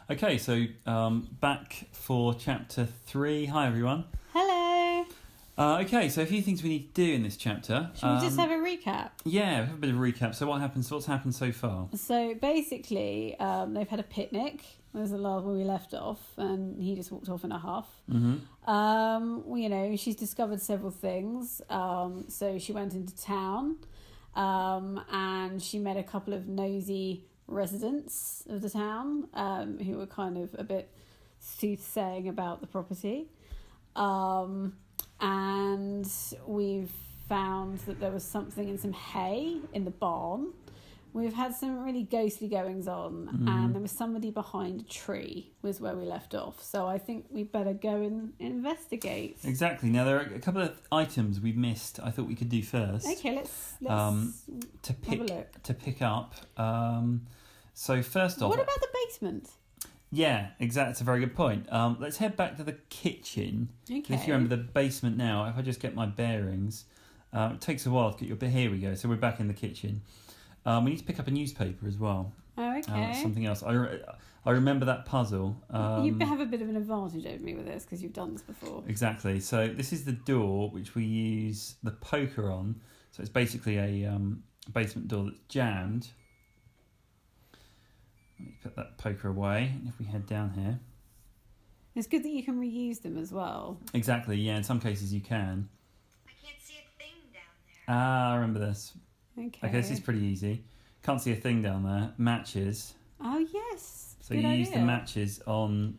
Okay, so back for chapter 3. Hi, everyone. Hello. Okay, so a few things we need to do in this chapter. Should we just have a recap? Yeah, have a bit of a recap. So what's happened so far? So basically, they've had a picnic. That was the last where we left off, and he just walked off in a huff. Mm-hmm. She's discovered several things. So she went into town, and she met a couple of nosy residents of the town who were kind of a bit soothsaying about the property. And we've found that there was something in some hay in the barn. We've had some really ghostly goings on, and there was somebody behind a tree, was where we left off. So I think we better go and investigate. Exactly. Now, there are a couple of items we missed I thought we could do first. Okay, let's pick up. So first off... What about the basement? Yeah, exactly. That's a very good point. Let's head back to the kitchen. Okay. If you remember the basement now, if I just get my bearings, it takes a while to get your... But here we go. So we're back in the kitchen. We need to pick up a newspaper as well. Oh, okay. Something else. I remember that puzzle. You have a bit of an advantage over me with this because you've done this before. Exactly. So this is the door which we use the poker on. So it's basically a basement door that's jammed. Let me put that poker away. If we head down here. It's good that you can reuse them as well. Exactly, yeah. In some cases you can. I can't see a thing down there. I remember this. Okay, this is pretty easy. Can't see a thing down there. Matches. Oh, yes. So good you idea. use the matches on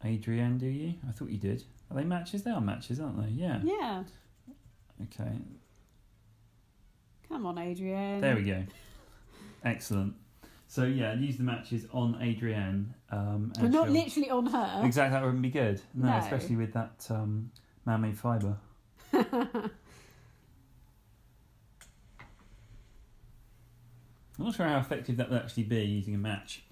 Adrienne, do you? I thought you did. Are they matches? They are matches, aren't they? Yeah. Yeah. Okay. Come on, Adrienne. There we go. Excellent. So yeah, use the matches on Adrienne. But not literally on her. Exactly, that wouldn't be good. No. Especially with that man-made fibre. I'm not sure how effective that would actually be, using a match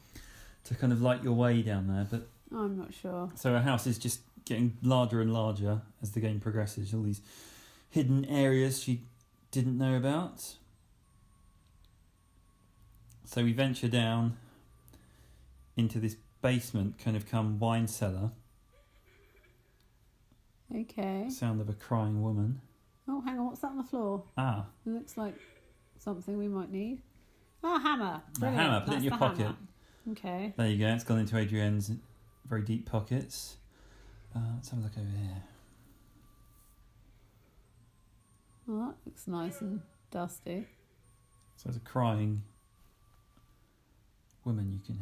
to kind of light your way down there, but I'm not sure. So our house is just getting larger and larger as the game progresses. All these hidden areas she didn't know about. So we venture down into this basement, kind of come wine cellar. Okay. Sound of a crying woman. Oh, hang on, what's that on the floor? Ah. It looks like something we might need. Oh, a hammer. Brilliant. A hammer, put it in your pocket. Hammer. Okay. There you go, it's gone into Adrienne's very deep pockets. Let's have a look over here. Well, that looks nice and dusty. So there's a crying woman you can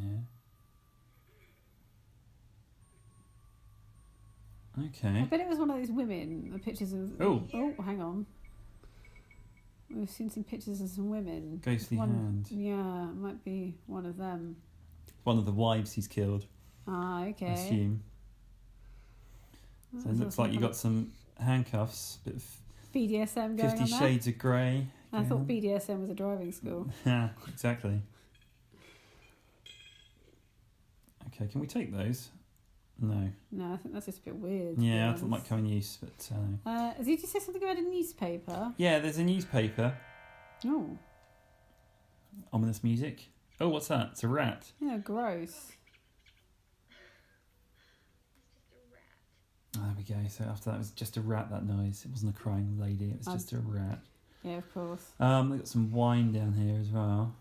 hear. Okay. I bet it was one of those women, the pictures of... Oh, hang on. We've seen some pictures of some women. Ghostly hand. Yeah, it might be one of them. One of the wives he's killed. Ah, okay. I assume. So it looks like you got some handcuffs, bit of BDSM going on 50 there. Shades of Grey. I thought BDSM was a driving school. Yeah, exactly. Okay, can we take those? No. No, I think that's just a bit weird. Yeah, I thought it might come in use, but... did you just say something about a newspaper? Yeah, there's a newspaper. Oh. Ominous music. Oh, what's that? It's a rat. Yeah, gross. Oh, there we go. So after that, it was just a rat, that noise. It wasn't a crying lady, it was just a rat. Yeah, of course. We've got some wine down here as well.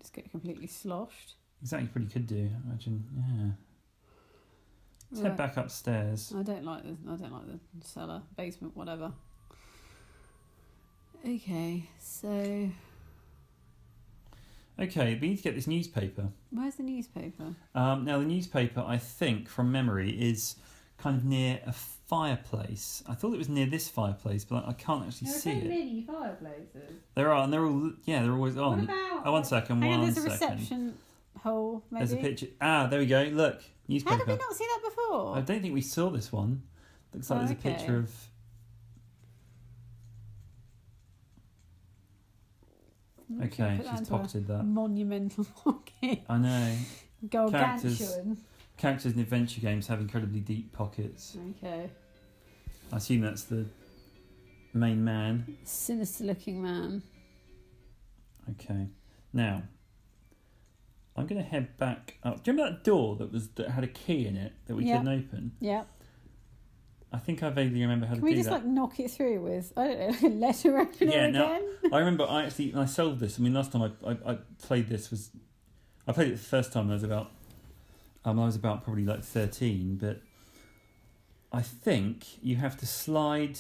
Just get completely sloshed. Exactly what you could do, I imagine. Yeah. Let's head back upstairs. I don't like the cellar, basement, whatever. Okay, so... Okay, we need to get this newspaper. Where's the newspaper? Now, the newspaper, I think, from memory, is kind of near a fireplace. I thought it was near this fireplace, but I can't actually see it. There are so many fireplaces. There are, and they're always on. What about... Oh, 1 second, hang on, one there's a second. reception hole, maybe? There's a picture. Ah, there we go. Look, newspaper. How did we not see that before? I don't think we saw this one. Looks like there's a picture of... Okay, she's pocketed that. Monumental pocket. I know. Gargantuan. Characters in adventure games have incredibly deep pockets. Okay. I assume that's the main man. Sinister looking man. Okay. Now, I'm going to head back up. Do you remember that door that had a key in it that we couldn't open? Yeah. I think I vaguely remember how Can to we do just that. like knock it through with, I don't know, like a letter opener again? I remember I solved this. I mean, last time I played this I played it the first time I was about probably like 13, but I think you have to slide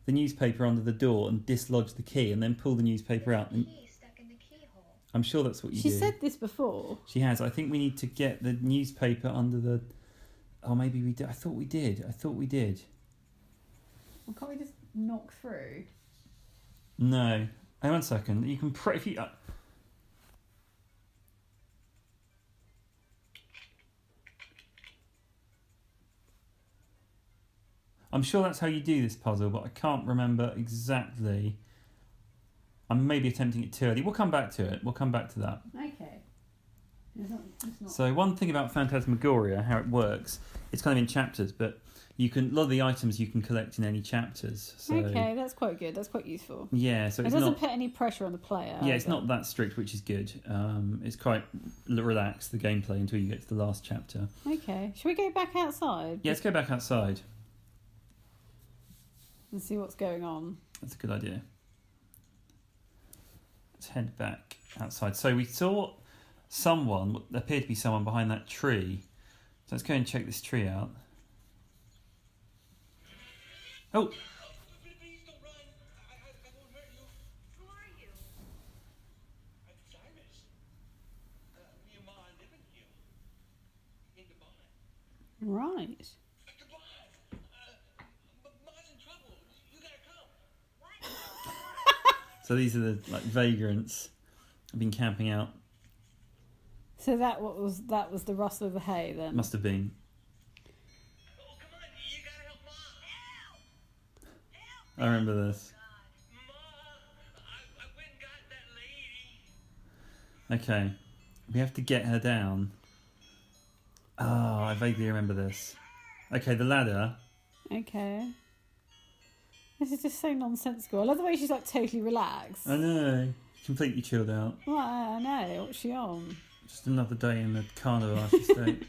the newspaper under the door and dislodge the key and then pull the newspaper out. And Key stuck in the keyhole. I'm sure that's what you She do. said this before. She has. I think we need to get the newspaper under the... Oh, maybe we did. I thought we did. Well, can't we just knock through? No. Hang on a second. You can... if you... I'm sure that's how you do this puzzle, but I can't remember exactly. I'm maybe attempting it too early. We'll come back to it. We'll come back to that. Okay. It's not... So one thing about Phantasmagoria, how it works, it's kind of in chapters, but a lot of the items you can collect in any chapters. So, Okay, that's quite good. That's quite useful. yeah, so It it's doesn't not... put any pressure on the player. Yeah, it's either. not that strict, which is good. It's quite relaxed, the gameplay, until you get to the last chapter. Okay. Should we go back outside? Yeah, let's go back outside. And see what's going on. That's a good idea. Let's head back outside. So we saw someone, there appeared to be someone behind that tree. So let's go and check this tree out. Oh! Please don't run. I won't hurt you. Who are you? I'm Cyrus. Me and Ma are living here. In the barn. Right. The barn. Ma's in trouble. You gotta come. So these are the vagrants. I've been camping out. So that was the rustle of the hay then. Must have been. Oh, come on. You gotta help Ma. Help. I remember this. Ma, I went and got that lady. Okay. We have to get her down. Oh, I vaguely remember this. Okay, the ladder. Okay. This is just so nonsensical. I love the way she's like totally relaxed. I know. Completely chilled out. Well, I know. What's she on? Just another day in the carnival estate.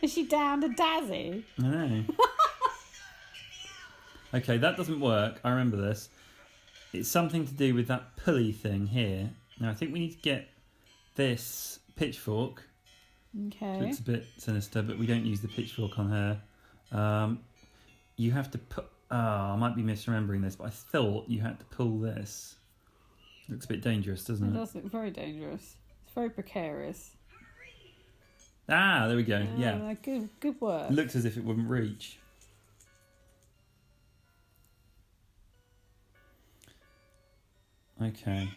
Is she down to Dazzy? I know. Okay, that doesn't work. I remember this. It's something to do with that pulley thing here. Now, I think we need to get this pitchfork. Okay. Looks a bit sinister, but we don't use the pitchfork on her. You have to put... Oh, I might be misremembering this, but I thought you had to pull this. Looks a bit dangerous, It doesn't it? does look very dangerous. It's very precarious. Ah, there we go. Yeah. Good work. It looked as if it wouldn't reach. Okay.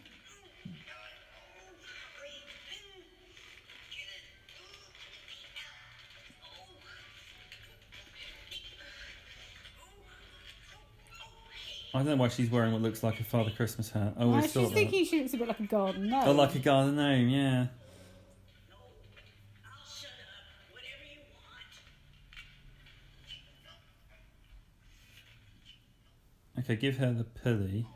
I don't know why she's wearing what looks like a Father Christmas hat. I always She's thought that. thinking she looks a bit like a garden gnome. Oh, like a garden gnome, yeah. I'll shut up. Whatever you want. Okay, give her the pulley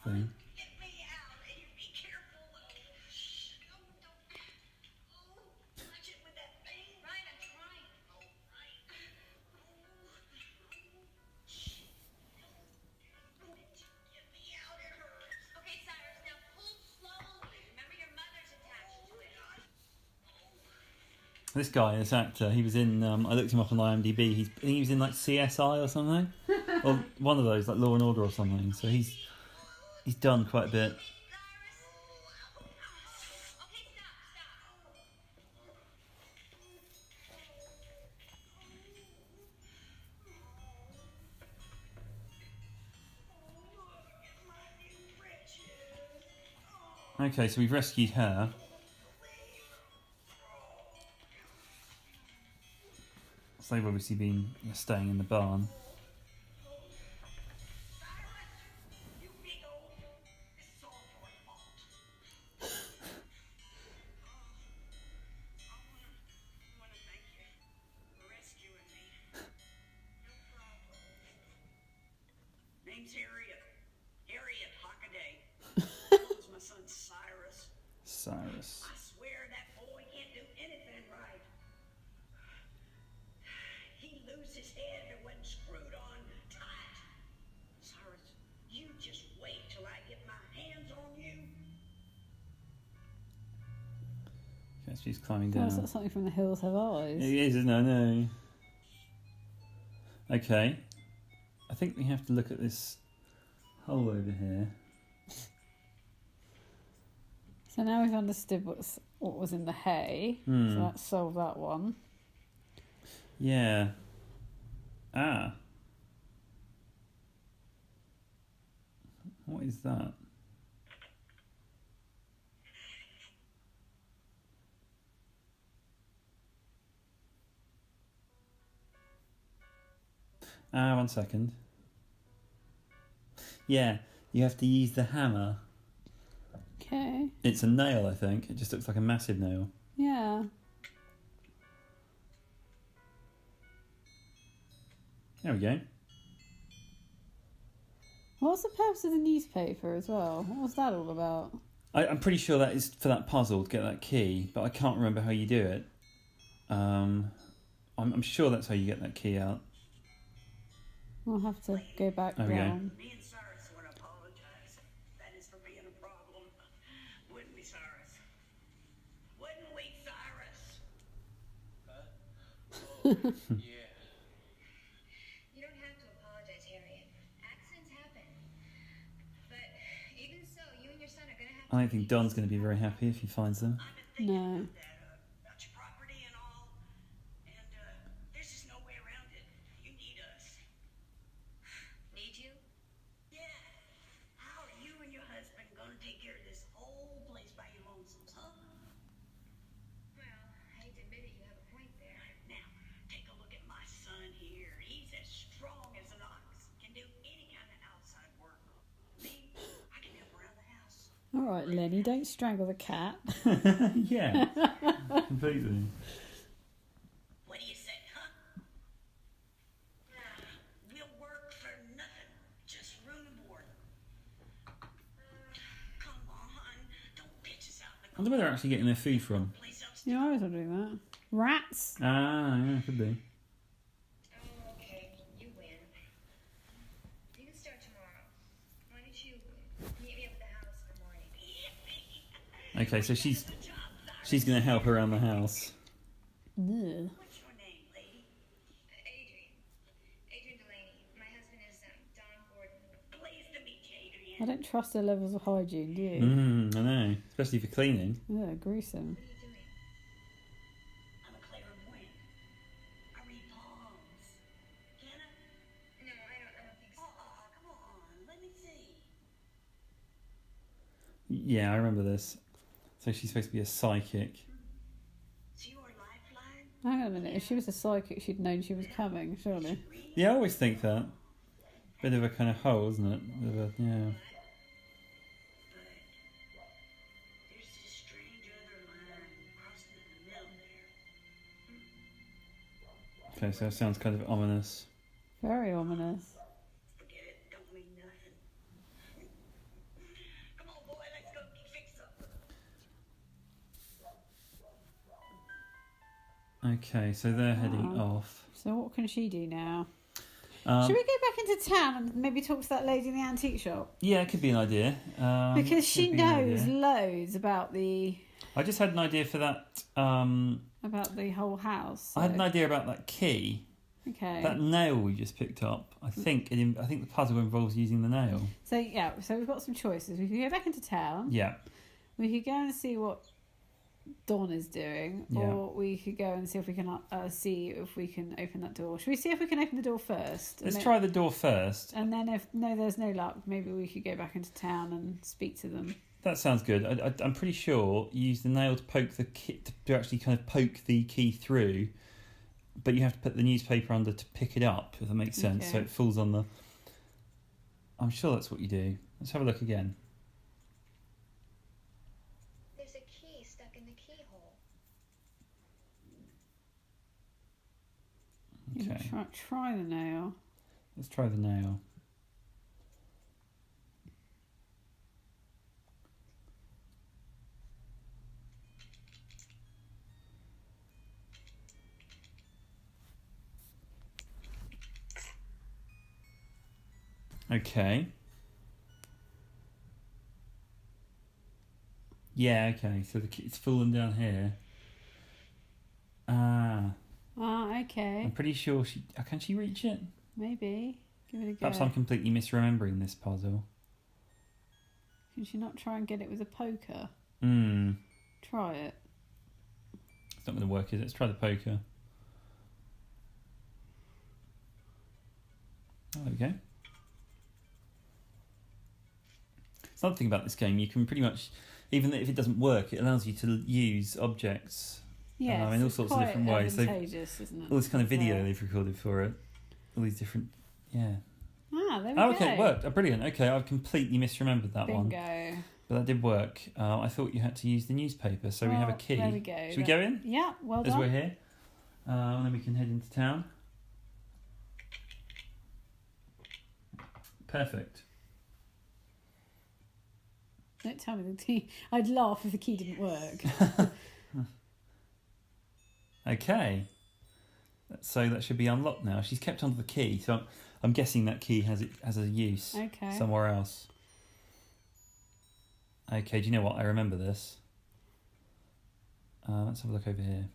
thing. Get me out and you be careful. Watch it with that thing. Right, I'm trying. Oh, right. Get me out, it hurts. Okay, Cyrus, now pull slowly. Remember your mother's attached to it. This guy, this actor, he was in. I looked him up on IMDb. I think he was in like CSI or something, or one of those, like Law and Order or something. So he's done quite a bit. Cyrus. Okay, stop. Okay, so we've rescued her. So they've obviously been staying in the barn. You big old. This is all your fault. I want to thank you for rescuing me. No problem. Name's Harriet. Harriet Hockaday. That was my son Cyrus. Cyrus. I swear that boy can't do Guess she's climbing Oh, down. is that something from The Hills Have Eyes? It is, isn't it? I know. Okay. I think we have to look at this hole over here. So now we've understood what was in the hay. Hmm. So that solved that one. Yeah. Ah. What is that? Ah, 1 second. Yeah, you have to use the hammer. Okay. It's a nail, I think. It just looks like a massive nail. Yeah. There we go. What's the purpose of the newspaper as well? What was that all about? I'm pretty sure that is for that puzzle to get that key, but I can't remember how you do it. I'm sure that's how you get that key out. We'll have to go back There we go. down. Me and Cyrus want to apologize. That is for being a problem. Wouldn't we, Cyrus? Wouldn't we, Cyrus? Yeah. You don't have to apologize, Harriet. Accidents happen. But even so, you and your son are gonna have to. I don't think Don's going to be very happy if he finds them. I've been thinking No. about that, about your property and all. And there's just no way around it. You need us. Need you? Yeah. How are you and your husband gonna take care of this whole place by your loneselves, huh? Well, I hate to admit it, you have a point there. Now, take a look at my son here. He's as strong as an ox. Can do any kind of outside work. Me, I can help around the house. All right, Lenny, don't strangle the cat. Yeah, completely. What do you say, huh? We'll work for nothing. Just room and board. Come on. Don't pitch us out in the I wonder where they're actually getting their food from. place else. Yeah, I was wondering that. Rats? Ah, yeah, could be. Oh, okay. You win. You can start tomorrow. Why don't you meet me up at the house in the morning? Okay, so she's going to help around the house. Ugh. What's your name, lady? Adrian. Adrian Delaney. My husband is Don Gordon. Pleased to meet you, Adrian. I don't trust her levels of hygiene, do you? I know, especially for cleaning. Yeah, gruesome. What are you doing? I'm a clairvoyant. I read palms. Can I? No, I don't think so. Oh, come on. Let me see. Yeah, I remember this. So she's supposed to be a psychic. It's your lifeline? Hang on a minute. If she was a psychic, she'd known she was coming, surely. Yeah, I always think that. Bit of a kind of hole, isn't it? Bit of a, yeah. But there's this strange other line crossing in the middle there. Okay, so that sounds kind of ominous. Very ominous. Forget it. Don't mean nothing. Come on, boy. Let's go fix something. Okay, so they're heading Wow. off. So what can she do now? Um, Should we go back into town and maybe talk to that lady in the antique shop? Yeah, it could be an idea. Because she could be an knows idea. loads about the I just had an idea for that. whole house. I had an so- idea about that key, Okay. that nail we just picked up. I think I think the puzzle involves using the nail. So yeah, so we've got some choices. We could go back into town. Yeah, We could go and see what Dawn is doing, Yeah. or we could go and see if we can see if we can open that door. Should we see if we can open the door first? let's And try the door first. And then if there's no luck, maybe we could go back into town and speak to them. That sounds good. I'm pretty sure you use the nail to poke the key, to actually kind of poke the key through, but you have to put the newspaper under to pick it up, if that makes sense. So Okay. it falls on the. I'm sure that's what you do. Let's have a look again. There's a key stuck in the keyhole. Okay, Try the nail. let's try the nail. Okay. Yeah, okay. So it's fallen down here. Okay. I'm pretty sure she... can she reach it? Maybe. Give it a go. Perhaps I'm completely misremembering this puzzle. Can she not try and get it with a poker? Try it. It's not going to work, is it? Let's try the poker. Oh, there we go. It's another thing about this game, you can pretty much, even if it doesn't work, it allows you to use objects Yes, in all sorts of different ways. Advantageous, isn't it? All this kind of video Yeah. they've recorded for it. All these different... Yeah. Ah, there we Oh, go. okay, it worked. Oh, brilliant. Okay, I've completely misremembered that one. Bingo. But that did work. I thought you had to use the newspaper, so we have a key. There we go. Should we go in? Yeah, well As done. we're here? And then we can head into town. Perfect. Don't tell me the key. I'd laugh if the key didn't work. Okay. So that should be unlocked now. She's kept onto the key, so I'm guessing that key has a use Okay. somewhere else. Okay, do you know what? I remember this. Let's have a look over here.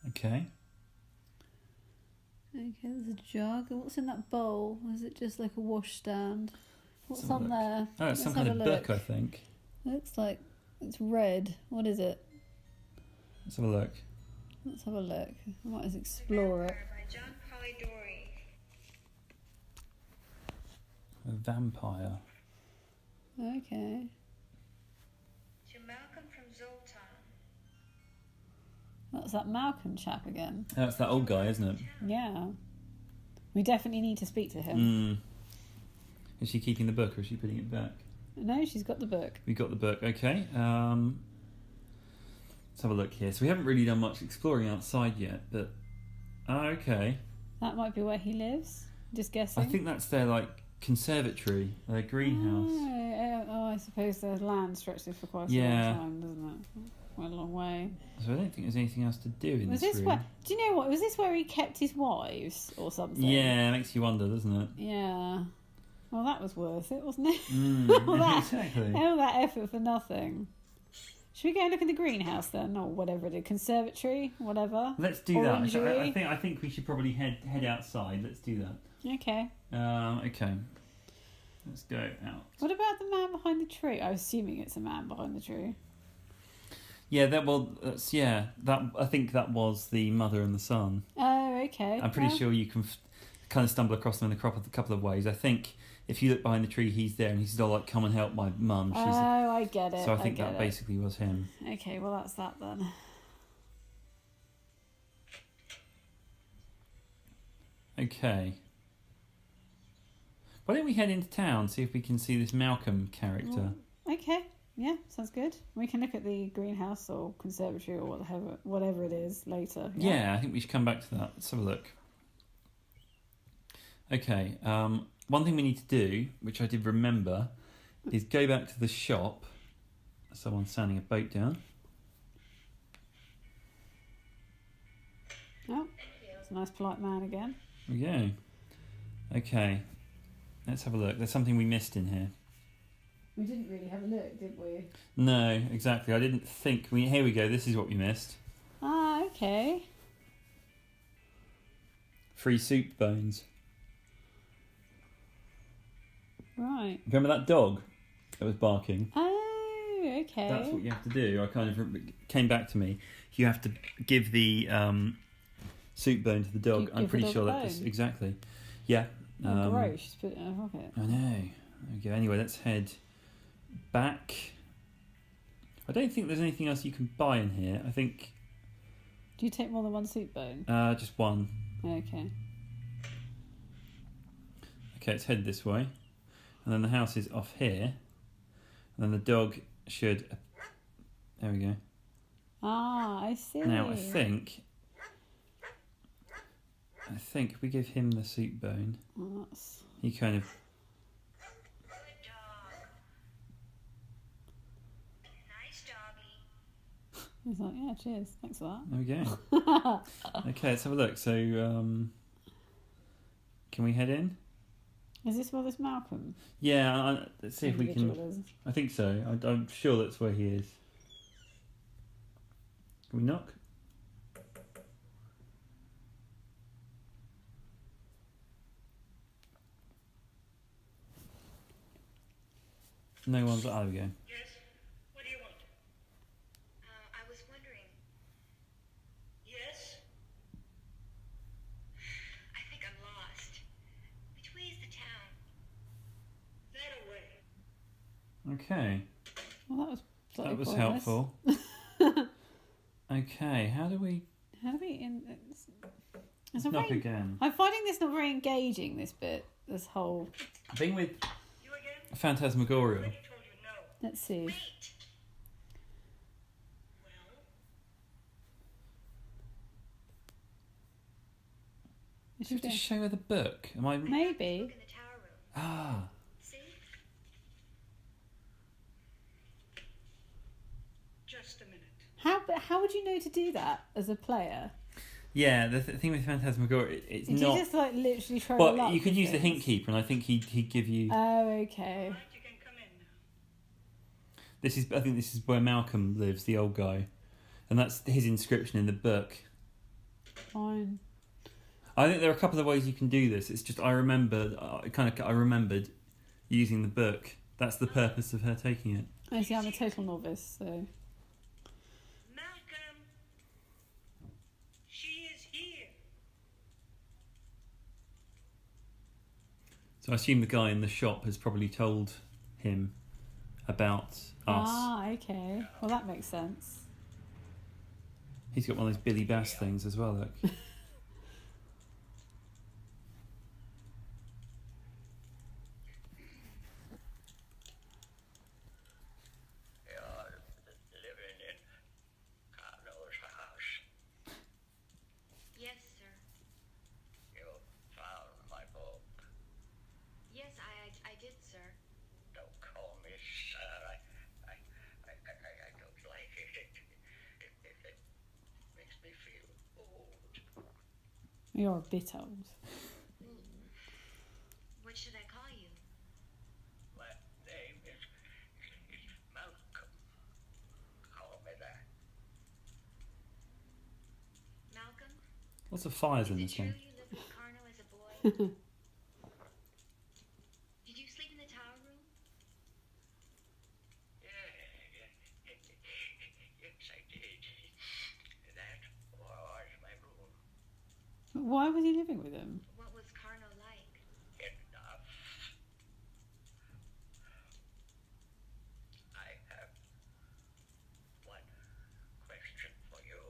Okay. Okay, there's a jug. What's in that bowl? Is it just like a washstand? What's Let's have a on look. there? Oh, it's some Let's kind have of a look. book, I think. Looks like it's red. What is it? Let's have a look. Let's have a look. I might as explore it. By John Polidori. A vampire. Okay. To Malcolm from Zoltan. That's that Malcolm chap again. Oh, it's that old guy, isn't it? Yeah. We definitely need to speak to him. Is she keeping the book or is she putting it back? No, she's got the book. We got the book, okay. Let's have a look here. So we haven't really done much exploring outside yet, but... okay. That might be where he lives. Just guessing. I think that's their, conservatory, their greenhouse. Oh, I suppose the land stretches for quite a Yeah. long time, doesn't it? Quite a long way. So I don't think there's anything else to do in Was this this room. where? Do you know what? Was this where he kept his wives or something? Yeah, it makes you wonder, doesn't it? Yeah. Well, that was worth it, wasn't it? Mm, that- exactly. All that effort for nothing. Should we go and look in the greenhouse then, or whatever it is, conservatory, whatever? Let's do that. Orangery. I think we should probably head outside. Let's do that. Okay. Okay. Let's go out. What about the man behind the tree? I'm assuming it's a man behind the tree. Yeah, I think that was the mother and the son. Oh, okay. I'm pretty Well, sure you can kind of stumble across them in a couple of ways. I think if you look behind the tree, he's there and he's all like, "Come and help my mum." Oh, I get it. So I think get that it. basically was him. Okay, well that's that then. Okay. Why don't we head into town, see if we can see this Malcolm character? Okay, yeah, sounds good. We can look at the greenhouse or conservatory or whatever it is later. Yeah, I think we should come back to that. Let's have a look. Okay, one thing we need to do, which I did remember, is go back to the shop. Someone's sanding a boat down. Oh, it's a nice polite man again. There we go. Okay, let's have a look. There's something we missed in here. We didn't really have a look, did we? No, exactly. I didn't think. Here we go. This is what we missed. Ah, okay. Free soup bones. Right. Remember that dog that was barking? Oh, okay. That's what you have to do. I kind of came back to me. You have to give the soup bone to the dog. Give I'm the pretty dog sure a that's bone? exactly. Yeah. Oh, gross. She's put it in her pocket. I know. There we go. Anyway, let's head back. I don't think there's anything else you can buy in here. I think Do you take more than one soup bone? just one. Okay. Okay, let's head this way. And then the house is off here. And then the dog should... There we go. Ah, I see. Now, I think if we give him the soup bone, Well, that's... he kind of... Good dog. Nice doggy. He's like, yeah, cheers. Thanks for that. There we go. Okay, let's have a look. So, can we head in? Is this where this Malcolm Yeah, let's see if we can... individual is? I think so. I'm sure that's where he is. Can we knock? No one's. Oh, there we go. Yes? What do you want? I was wondering. Yes? I think I'm lost. Which way is the town? That away. Okay, Well, that was slightly that was pointless. helpful. Okay, how do we How do we in? It's not knock very, again? I'm finding this not very engaging. This bit, this whole. The thing with You again? Phantasmagoria, I told you no. Let's see. Wait. Well, It do you should have to be- show her the book? Am I? Look Maybe. in the tower room. Ah, See? just a minute. How would you know to do that as a player? yeah. The thing with Phantasmagoria, it's Did not. you just like literally try? Well, you could use the hint keeper, and I think he'd give you. Oh, okay. Right, you can come in now. This is. I think this is where Malcolm lives, the old guy, and that's his inscription in the book. Fine. I think there are a couple of ways you can do this. It's just I remembered using the book. That's the purpose of her taking it. I see. I'm a total novice, so. Malcolm! She is here. So I assume the guy in the shop has probably told him about us. Ah, okay. Well, that makes sense. He's got one of those Billy Bass things as well. Look. You're living in Carlo's house. Yes, sir. You found my book. Yes, I did, sir. Don't call me sir. I don't like it. It makes me feel old. You're a bit old. What should I call you? My name is Malcolm. Call me that. Malcolm? Lots of fires Is in it this true one. you lived with Carno as a boy? Did you sleep in the tower room? Yes, I did. That was my room. Why was he living with him? What was Carno like? Enough. I have one question for you.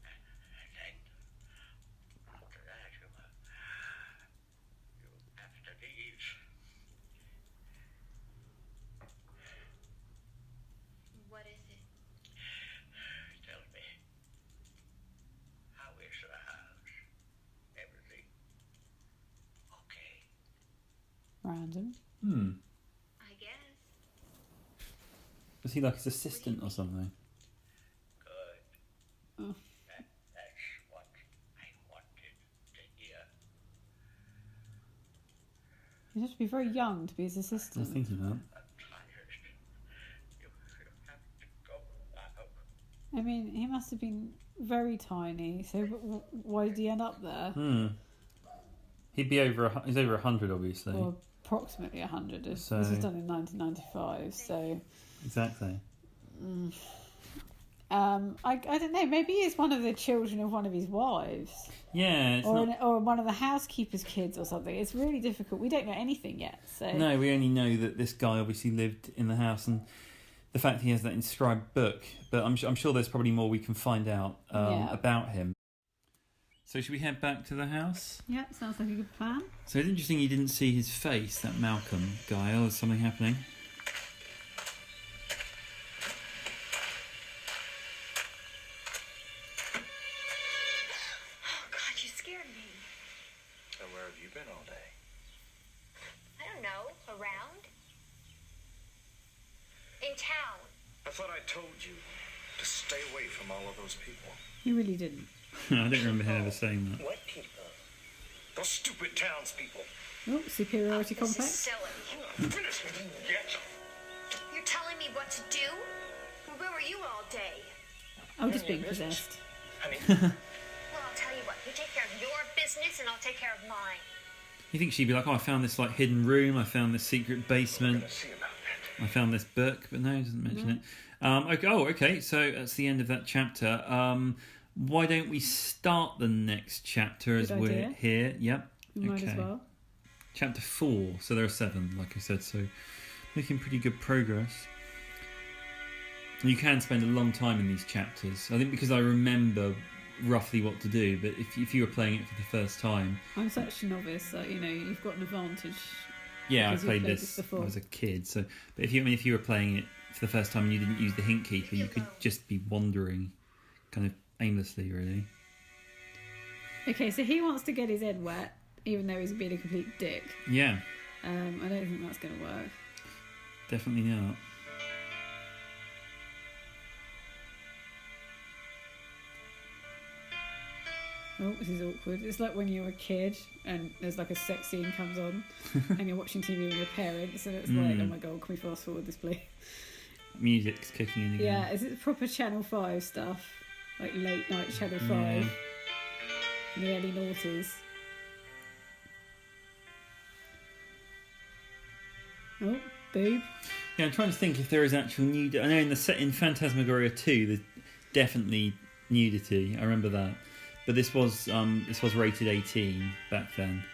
And then after that you have to leave. What is it? Tell me, how is the house? Everything okay? Random. I guess. Was he like his assistant or something? Good. Oh. That's what I wanted to hear. You have to be very young to be his I was assistant. thinking that. I'm tired. You have to go now. I mean, he must have been very tiny. So why did he end up there? He'd be he's over 100, obviously. Or approximately 100. This So- was done in 1995. So Exactly. I don't know. Maybe he's one of the children of one of his wives, Yeah, it's or not. or one of the housekeeper's kids, or something. It's really difficult. We don't know anything yet. So No, we only know that this guy obviously lived in the house, and the fact he has that inscribed book. But I'm sure there's probably more we can find out Yeah. about him. So should we head back to the house? yeah, sounds like a good plan. So it's interesting you didn't see his face, that Malcolm guy. Oh, there's something happening. Oh, God, you scared me. And where have you been all day? I don't know. Around? In town. I thought I told you to stay away from all of those people. You really didn't. I don't remember him ever saying that. What people? Those stupid townspeople. Oh, superiority This is complex. silly. Finish me, yes. You're telling me what to do? Well, where were you all day? I'm just being possessed. Honey, Well, I'll tell you what. You take care of your business, and I'll take care of mine. You think she'd be like, oh, I found this like hidden room, I found this secret we're basement, gonna see about that. I found this book, but no, it doesn't mention it. Okay, so that's the end of that chapter. Why don't we start the next chapter as Good we're idea. here? Yep. You might as well. Chapter 4. So there are 7, like I said, so making pretty good progress. You can spend a long time in these chapters. I think because I remember roughly what to do, but if you were playing it for the first time... I'm such a novice that, you've got an advantage. Yeah, I Because you've played played this this before. when I was a kid. So, but if you were playing it for the first time and you didn't use the hint keeper, you could just be wandering kind of aimlessly, really. Okay, so he wants to get his head wet, even though he's being a complete dick. Yeah, I don't think that's going to work. definitely not. Oh, this is awkward. It's like when you're a kid and there's like a sex scene comes on and you're watching TV with your parents and it's like, oh my god, can we fast forward this please? Music's kicking in again. Yeah, is it proper Channel 5 stuff? Like late night Channel 5 Yeah. in the early noughties. Oh, boob. Yeah, I'm trying to think if there is actual nudity. I know in Phantasmagoria 2, there's definitely nudity. I remember that. But this was rated 18 back then.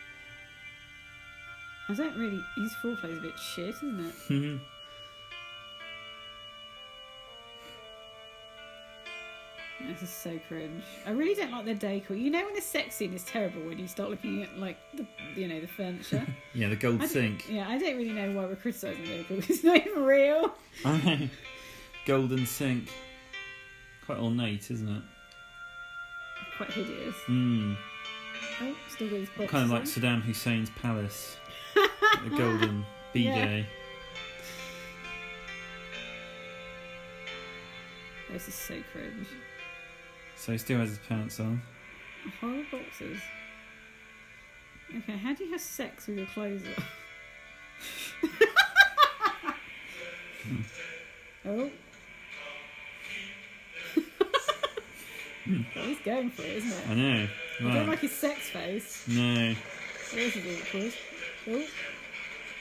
I don't really. His foreplay's a bit shit, isn't it? Mhm. This is so cringe. I really don't like the decor. You know when a sex scene is terrible when you start looking at like the furniture. Yeah, the gold I don't- sink. Yeah, I don't really know why we're criticising the decor. It's not even real. I know. Golden sink. Quite ornate, isn't it? Quite hideous. Mm. Oh, still with his boxes Kind of like on. Saddam Hussein's palace. The golden B-Day. This is so cringe. So he still has his pants on. Horror boxes. Okay, how do you have sex with your clothes on? Oh. He's going for it, isn't it? I know. I don't Right. like his sex face. No. This is awkward. Oh.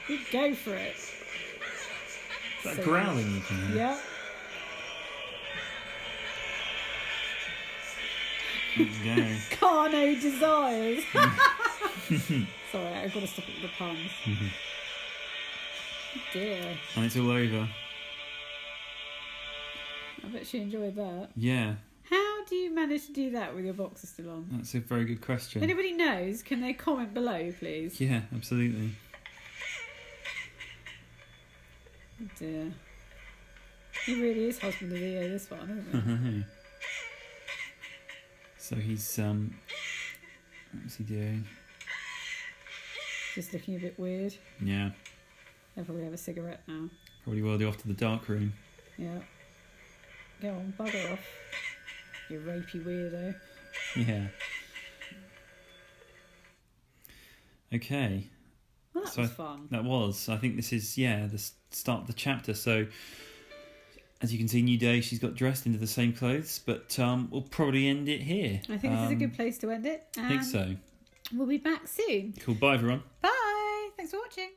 You go for it. Is that So growling you can hear? Yeah. Keep going. Carno desires. Sorry, I've got to stop at the puns. Dear. And it's all over. I bet she enjoyed that. Yeah, How do you manage to do that with your boxers still on? that's a very good question. If anybody knows, can they comment below, please? Yeah, absolutely. Oh dear. He really is husband of the year, this one, isn't he? So he's what's he doing? Just looking a bit weird. Yeah, They'll probably have a cigarette now. probably will do off to the dark room. Yeah. Go on, bugger off. You rapey weirdo. Yeah. Okay. Well, that So was fun. That was. I think this is the start of the chapter. So as you can see, New Day. She's got dressed into the same clothes, but we'll probably end it here. I think this is a good place to end it. I think so. We'll be back soon. Cool. Bye, everyone. Bye. Thanks for watching.